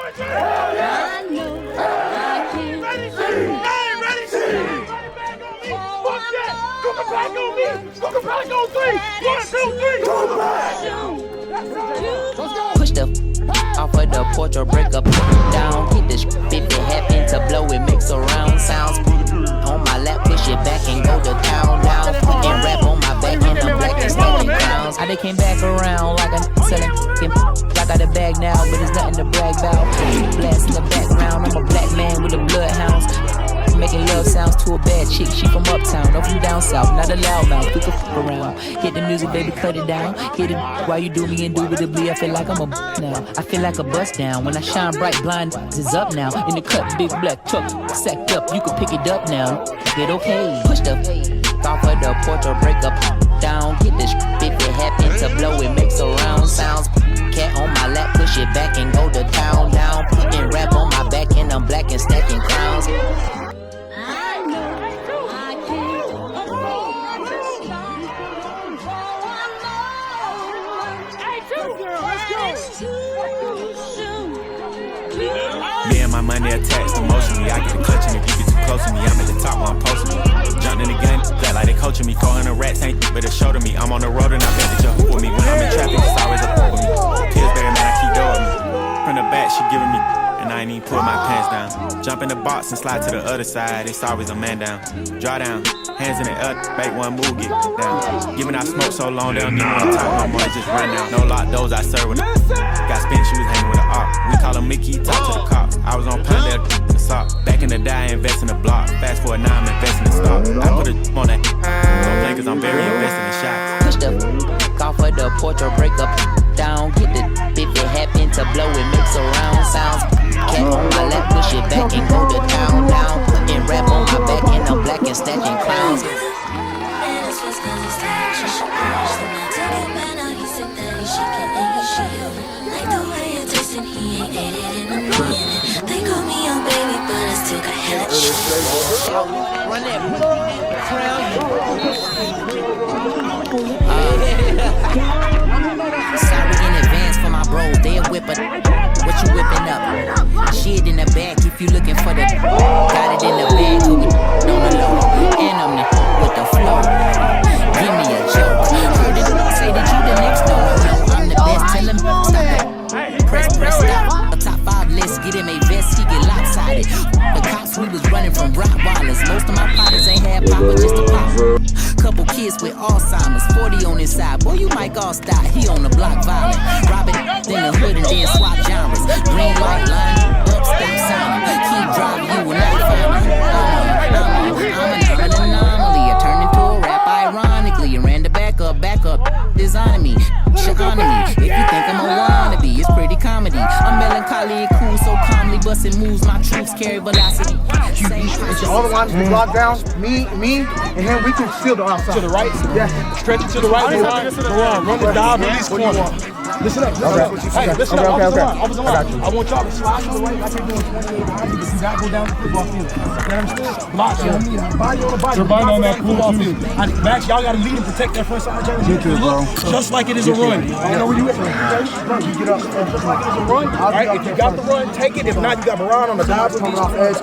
Push the off of the porch or break up down. Hit this if it happen to blow, it makes a round sounds. On my lap, push it back and go to town down. And rap on my back and I'm black and stacking crowns. I done came back around like I'm selling. I got a bag now, but it's nothing to brag about. Blast in the background, I'm a black man with the bloodhounds. Making love sounds to a bad chick, she from uptown, no from down south, not a loudmouth, we can f*** around. Hit the music, baby, cut it down. Hit it while you do me indubitably, I feel like I'm a now. I feel like a bust down, when I shine bright, blind is up now. In the cut, big black truck, sacked up, you can pick it up now. Get okay, push the off of the porch or break up down. Get this if it happen to blow, it makes a round sounds. Cat on my lap, push it back and go to town down. Putting rap on my back and I'm black and stacking crowns. Me and my money attached emotionally. I get the clutching if you get too close to me. I'm at the top while I'm posting me. Jumped in the game, flat like they coaching me. 400 rats ain't but a show to me. I'm on the road and I bet that you're hoop with me. When I'm in traffic, it's always a hoop with me. Pillsbury, man, I keep doing me. From the back, she giving me, and I ain't even pull my pants down. Jump in the box and slide to the other side. It's always a man down. Draw down, hands in the air, make one move, get down. Giving out smoke so long, they don't even want to talk no more. It just run down. No lock doors, I serve with got spent, she was hanging with an op. We call him Mickey, talk to the cops. I was on pound there in the sock. Back in the day, I invest in the block. Fast forward now, I'm investing in stock. I put a on that. Don't play cause I'm very invested in shots. Push the off of the porch or break up down. Get the if it happen to blow, it makes a round sounds. Cat on my lap, push it back and go to town down. Putting rap on my back and I'm black and stacking clowns. Like the way you taste and he ain't ate it in a minute. They call me your baby, but I still got hella shit. Run that crown. Sorry in advance for my bros, they a whipper. What you whipping up? Shit in the back if you looking for the. Got it in the bag, cooking on the low. And I'm with the flow. Give me a joke. Heard it say that you the next no. I'm the best, tell him stop it. Press stop. A top 5 list, get him a vest, he get lopsided. The cops, we was running from Rottweilers. Most of my partners ain't had papa, just a pop. Couple kids with Alzheimer's, 40 on his side. Boy, you might all stop, he on the block violent. Robbing in the hood and then swap genres. Green light line, up, stop sign. Keep driving, you will not find me. I'm an anomaly. I turned into a rap ironically and ran the back up, designing me. Shahanami. If you think I'm a wannabe, it's pretty comedy. I'm melancholy and cool, so calmly busting moves. My troops carry velocity. It's all the lines we block down. Me, and him. We can steal the outside. To the right. Yeah. Stretch it to the right. Run the dive, release corner. Listen up. Hey, listen up. Opposite line. I want y'all to slide to the right like they're doing 28 behind you, but you gotta go down the football field. You understand? Block you on me. Body on the body. You're buying on that football field. Max, y'all gotta lead and protect that first side. Just like it is a run. You know where you at? You get up. Just like it is a run. All right. If you got the run, take it. If not, you got Baran on the dive coming off edge.